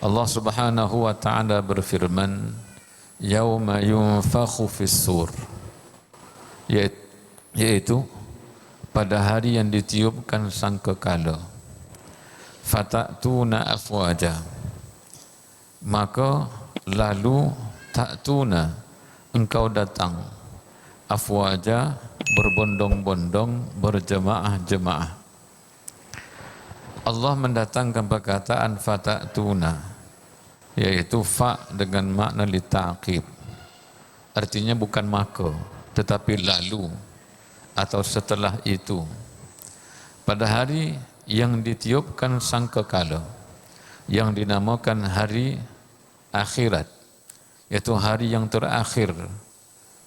Allah Subhanahu wa taala berfirman, "Yauma yunfakhu fis-sur." Yaitu pada hari yang ditiupkan sangkakala. Fatatuna afwaja. Maka lalu ta'tuna, engkau datang afwaja, berbondong-bondong, berjemaah-jemaah. Allah mendatangkan perkataan fatatuna, yaitu fa dengan makna litaqib. Artinya bukan maka, tetapi lalu atau setelah itu. Pada hari yang ditiupkan sangkakala, yang dinamakan hari akhirat, yaitu hari yang terakhir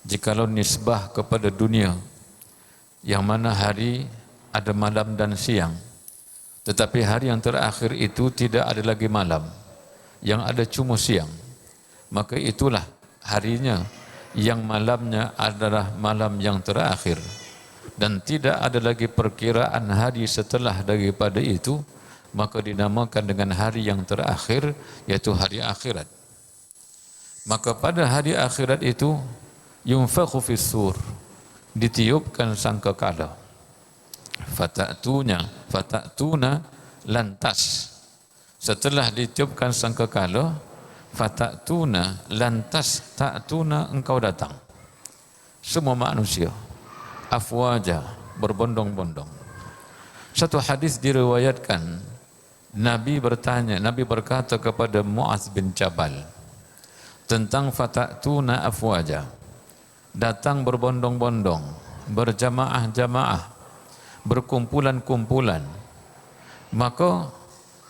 jikalau nisbah kepada dunia, yang mana hari ada malam dan siang. Tetapi hari yang terakhir itu tidak ada lagi malam, yang ada cuma siang. Maka itulah harinya yang malamnya adalah malam yang terakhir, dan tidak ada lagi perkiraan hari setelah daripada itu, maka dinamakan dengan hari yang terakhir, yaitu hari akhirat. Maka pada hari akhirat itu yunfakhu fis-sur, ditiupkan sangkakala. Fatatuna lantas, setelah ditiupkan sangkakala, fatatuna lantas, ta'tuna engkau datang, semua manusia, afwaja, berbondong-bondong. Satu hadis diriwayatkan, Nabi berkata kepada Mu'adz bin Jabal tentang fatatuna afwaja, datang berbondong-bondong, berjamaah-jamaah, berkumpulan-kumpulan. Maka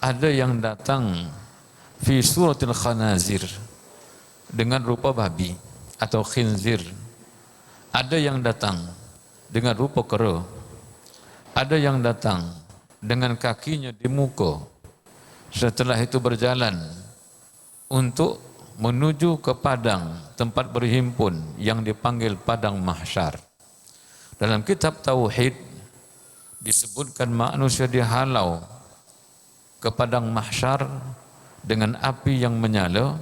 ada yang datang fi suratil khanazir, dengan rupa babi atau khinzir. Ada yang datang dengan rupa kera. Ada yang datang dengan kakinya di muka. Setelah itu berjalan untuk menuju ke padang tempat berhimpun yang dipanggil padang mahsyar. Dalam kitab Tauhid disebutkan manusia dihalau ke padang mahsyar dengan api yang menyala,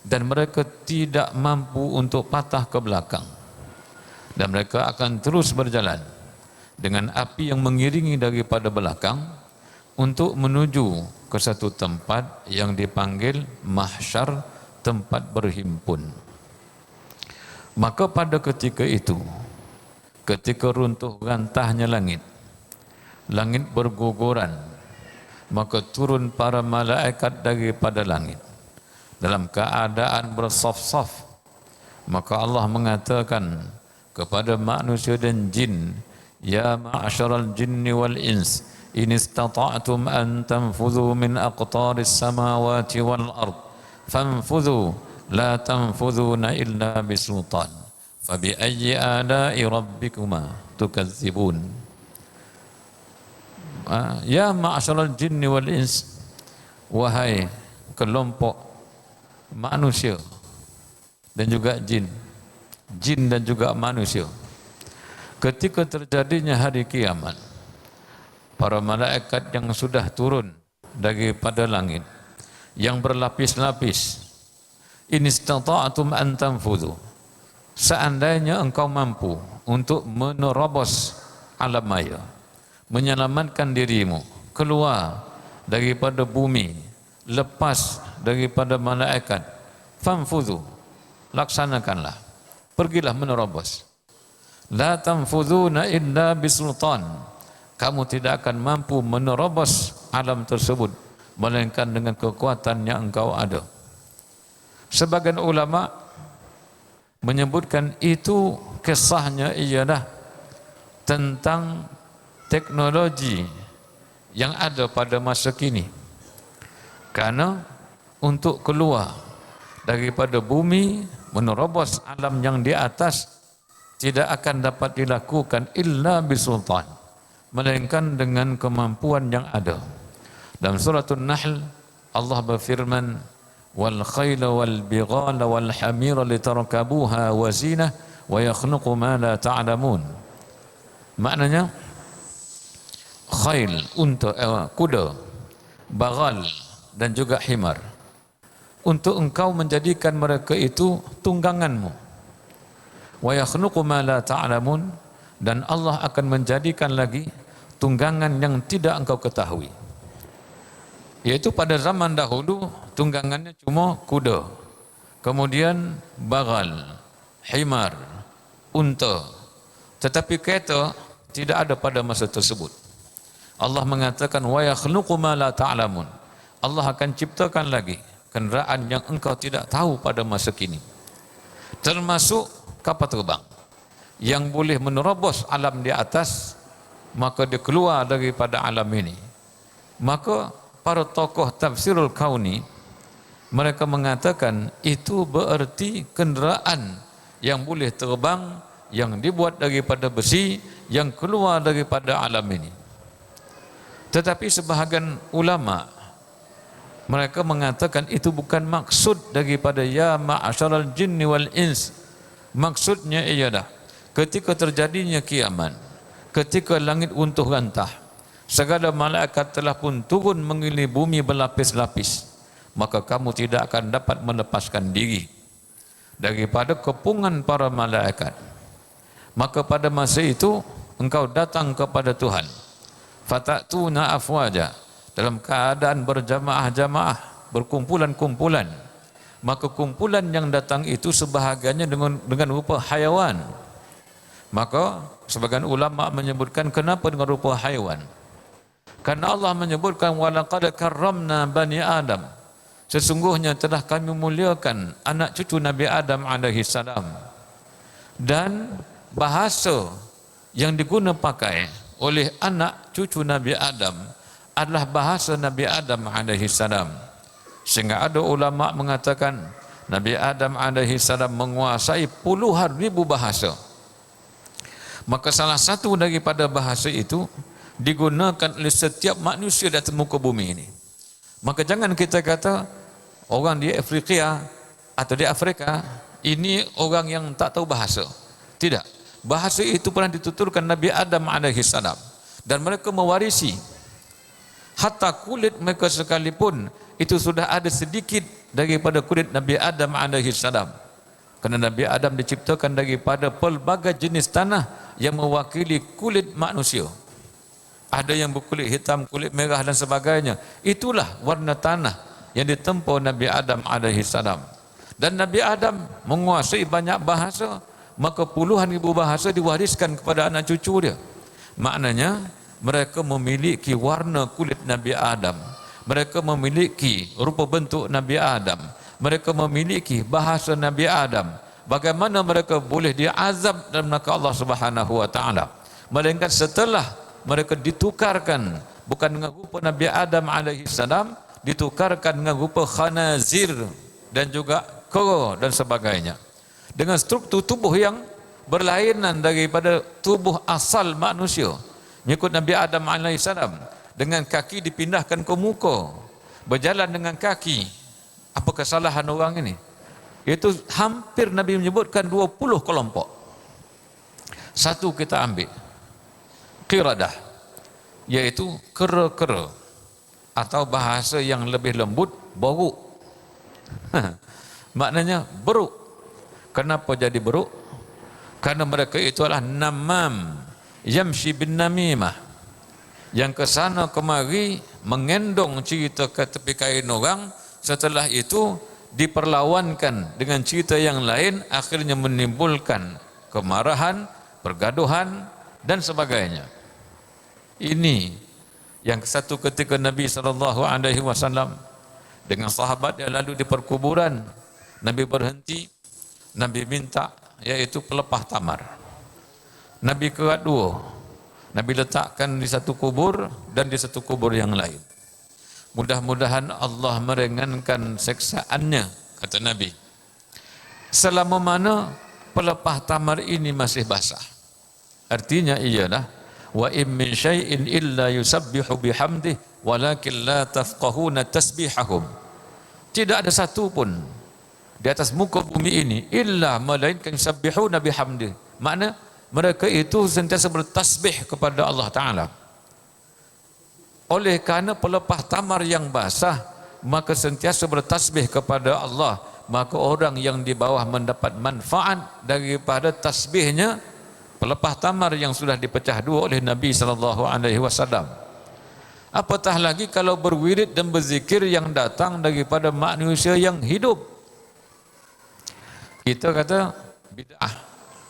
dan mereka tidak mampu untuk patah ke belakang, dan mereka akan terus berjalan dengan api yang mengiringi daripada belakang untuk menuju ke satu tempat yang dipanggil mahsyar, tempat berhimpun. Maka pada ketika itu, ketika runtuh rantahnya langit berguguran, maka turun para malaikat daripada langit dalam keadaan bersaf-saf. Maka Allah mengatakan kepada manusia dan jin, "Ya ma'asyaral jinni wal ins, in istata'tum an tanfudhu min aqtaris samawati wal ard, fanfudhu la tanfudhuna illa bisultan, fabi ayyi ala'i rabbikuma tukadzibun." Ya ma'asyaral jinni wal ins, wahai kelompok manusia dan juga jin dan juga manusia. Ketika terjadinya hari kiamat, para malaikat yang sudah turun daripada langit, yang berlapis-lapis, in istata'tum an tanfudhu, seandainya engkau mampu untuk menerobos alam maya, menyelamatkan dirimu, keluar daripada bumi, lepas daripada malaikat, fanfudhu, laksanakanlah, pergilah menerobos. La tanfudhuna illa bisultan, kamu tidak akan mampu menerobos alam tersebut melainkan dengan kekuatan yang engkau ada. Sebagian ulama menyebutkan itu kisahnya ialah tentang teknologi yang ada pada masa kini. Karena untuk keluar daripada bumi, menerobos alam yang di atas, tidak akan dapat dilakukan illa bisultan, melainkan dengan kemampuan yang ada. Dalam surah An-Nahl Allah berfirman, wal khayla wal bighala wal hamira litarkabuha wa zinah wa yakhluqu ma la ta'lamun. Maknanya khayl, unta, kuda, baghal, dan juga himar, untuk engkau menjadikan mereka itu tungganganmu. Wa yakhluqu ma la ta'lamun, dan Allah akan menjadikan lagi tunggangan yang tidak engkau ketahui. Yaitu pada zaman dahulu tunggangannya cuma kuda, kemudian bagal, himar, unta. Tetapi kereta tidak ada pada masa tersebut. Allah mengatakan wa yakhluqu ma la ta'lamun. Allah akan ciptakan lagi kenderaan yang engkau tidak tahu pada masa kini. Termasuk kapal terbang yang boleh menerobos alam di atas, maka dia keluar daripada alam ini. Maka para tokoh tafsirul kauni mereka mengatakan itu bererti kenderaan yang boleh terbang, yang dibuat daripada besi, yang keluar daripada alam ini. Tetapi sebahagian ulama mereka mengatakan itu bukan maksud daripada ya ma'asyaral jinni wal ins. Maksudnya ialah ketika terjadinya kiamat, ketika langit runtuh rantah, segala malaikat telah pun turun mengelilingi bumi berlapis-lapis, maka kamu tidak akan dapat melepaskan diri daripada kepungan para malaikat. Maka pada masa itu engkau datang kepada Tuhan, fatatuna afwaja, dalam keadaan berjamaah-jamaah, berkumpulan-kumpulan. Maka kumpulan yang datang itu sebahagiannya dengan rupa haiwan. Maka sebagian ulama menyebutkan kenapa dengan rupa haiwan? Karena Allah menyebutkan walaqad karramna bani Adam. Sesungguhnya telah kami muliakan anak cucu Nabi Adam alaihi salam. Dan bahasa yang diguna pakai oleh anak cucu Nabi Adam adalah bahasa Nabi Adam alaihi salam. Sehingga ada ulama mengatakan Nabi Adam alaihi salam menguasai puluhan ribu bahasa. Maka salah satu daripada bahasa itu digunakan oleh setiap manusia di atas muka bumi ini. Maka jangan kita kata orang di Afrika atau di Afrika ini orang yang tak tahu bahasa. Tidak. Bahasa itu pernah dituturkan Nabi Adam alaihi salam, dan mereka mewarisi. Hatta kulit mereka sekalipun itu sudah ada sedikit daripada kulit Nabi Adam alaihi salam. Kerana Nabi Adam diciptakan daripada pelbagai jenis tanah yang mewakili kulit manusia. Ada yang berkulit hitam, kulit merah dan sebagainya. Itulah warna tanah yang ditempuh Nabi Adam alaihi salam. Dan Nabi Adam menguasai banyak bahasa, maka puluhan ribu bahasa diwariskan kepada anak cucu dia. Maknanya mereka memiliki warna kulit Nabi Adam, mereka memiliki rupa bentuk Nabi Adam, mereka memiliki bahasa Nabi Adam. Bagaimana mereka boleh diazab dalam neraka Allah Subhanahu wa taala? Melainkan setelah mereka ditukarkan bukan dengan rupa Nabi Adam alaihi salam, ditukarkan dengan rupa khanazir dan juga kera dan sebagainya, dengan struktur tubuh yang berlainan daripada tubuh asal manusia. Mengikut Nabi Adam AS, dengan kaki dipindahkan ke muka, berjalan dengan kaki. Apa kesalahan orang ini? Itu hampir Nabi menyebutkan 20 kelompok. Satu kita ambil, qiradah, yaitu kera-kera, atau bahasa yang lebih lembut, boruk. Maknanya beruk. Kenapa jadi beruk? Karena mereka itu adalah namam, yamshi bin namimah, yang ke sana kemari mengendong cerita ke tepi kain orang, setelah itu diperlawankan dengan cerita yang lain, akhirnya menimbulkan kemarahan, pergaduhan dan sebagainya. Ini yang satu ketika Nabi SAW dengan sahabat yang lalu di perkuburan, Nabi berhenti, Nabi minta, yaitu pelepah tamar. Nabi kerat dua, Nabi letakkan di satu kubur dan di satu kubur yang lain. Mudah-mudahan Allah meringankan seksaannya, kata Nabi, selama mana pelepah tamar ini masih basah. Artinya ialah wa in min syai'in illa yusabbihu bihamdih walakin la tafqahuna tasbihahum. Tidak ada satu pun di atas muka bumi ini illa melainkan yusabbihuna bihamdih. Makna mereka itu sentiasa bertasbih kepada Allah Ta'ala. Oleh kerana pelepah tamar yang basah, maka sentiasa bertasbih kepada Allah, maka orang yang di bawah mendapat manfaat daripada tasbihnya pelepah tamar yang sudah dipecah dua oleh Nabi sallallahu alaihi wasallam. Apatah lagi kalau berwirid dan berzikir yang datang daripada manusia yang hidup. Kita kata bid'ah.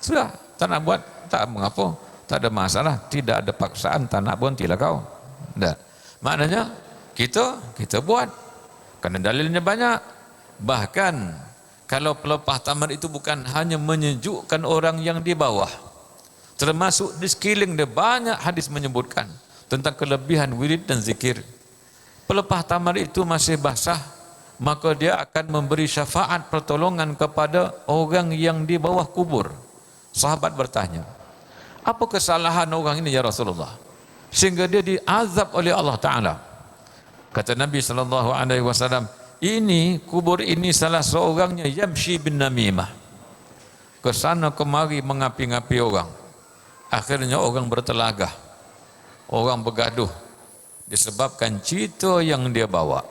Sudah, tak nak buat, tak mengapa, tak ada masalah, tidak ada paksaan, tak nak berhentilah kau. Tak. Maknanya kita buat kerana dalilnya banyak. Bahkan kalau pelepah tamar itu bukan hanya menyejukkan orang yang di bawah, termasuk di sekeliling dia banyak hadis menyebutkan tentang kelebihan wirid dan zikir. Pelepah tamar itu masih basah, maka dia akan memberi syafaat pertolongan kepada orang yang di bawah kubur. Sahabat bertanya, apa kesalahan orang ini ya Rasulullah sehingga dia diazab oleh Allah Ta'ala? Kata Nabi SAW, ini kubur ini salah seorangnya yamshi bin namimah, kesana kemari mengapi-ngapi orang. Akhirnya orang bertelagah, orang bergaduh disebabkan cerita yang dia bawa.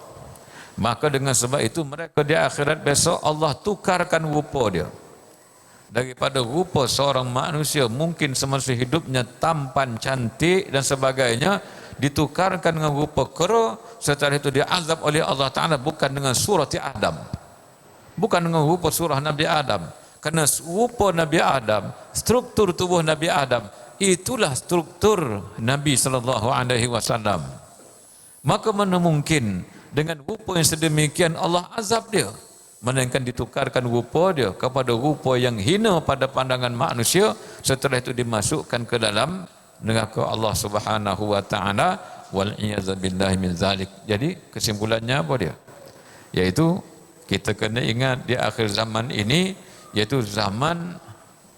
Maka dengan sebab itu mereka di akhirat besok Allah tukarkan rupa dia. Daripada rupa seorang manusia mungkin semasa hidupnya tampan, cantik dan sebagainya, ditukarkan dengan rupa kera, setelah itu diazab oleh Allah Ta'ala bukan dengan surati Adam, bukan dengan rupa surah Nabi Adam, kerana rupa Nabi Adam, struktur tubuh Nabi Adam itulah struktur Nabi SAW. Maka mana mungkin dengan rupa yang sedemikian Allah azab dia, melainkan ditukarkan rupa dia kepada rupa yang hina pada pandangan manusia, setelah itu dimasukkan ke dalam neraka Allah Subhanahu wa taala, wal iyadzubillahi min zalik. Jadi kesimpulannya apa dia? Yaitu kita kena ingat di akhir zaman ini, yaitu zaman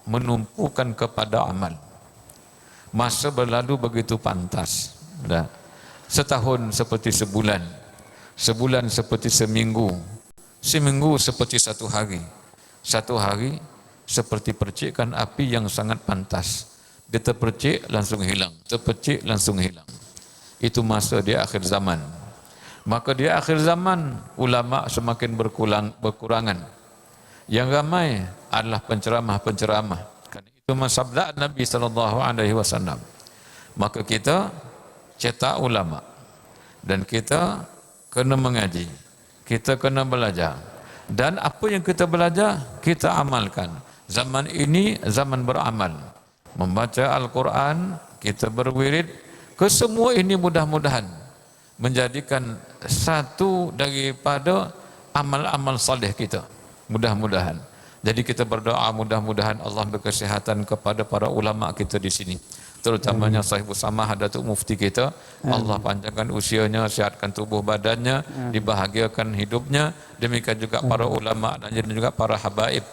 menumpukan kepada amal. Masa berlalu begitu pantas. Setahun seperti sebulan, sebulan seperti seminggu, seminggu seperti satu hari, satu hari seperti percikan api yang sangat pantas. Dia terpercik langsung hilang, terpercik langsung hilang. Itu masa di akhir zaman. Maka di akhir zaman ulama semakin berkurangan. Yang ramai adalah penceramah-penceramah. Karena itu sabda Nabi SAW. Maka kita cetak ulama dan kita kena mengaji, kita kena belajar, dan apa yang kita belajar kita amalkan. Zaman ini zaman beramal, membaca Al-Quran, kita berwirid, kesemua ini mudah-mudahan menjadikan satu daripada amal-amal salih kita, mudah-mudahan. Jadi kita berdoa mudah-mudahan Allah berkesihatan kepada para ulama kita di sini, terutamanya Sahibul Samah Datuk Mufti kita. Allah panjangkan usianya, sihatkan tubuh badannya, dibahagiakan hidupnya. Demikian juga para ulama dan juga para habaib.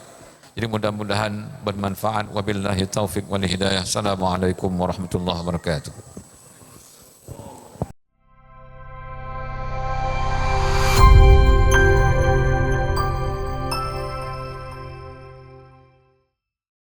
Jadi mudah-mudahan bermanfaat. Wabillahi taufiq wal hidayah. Assalamualaikum warahmatullahi wabarakatuh.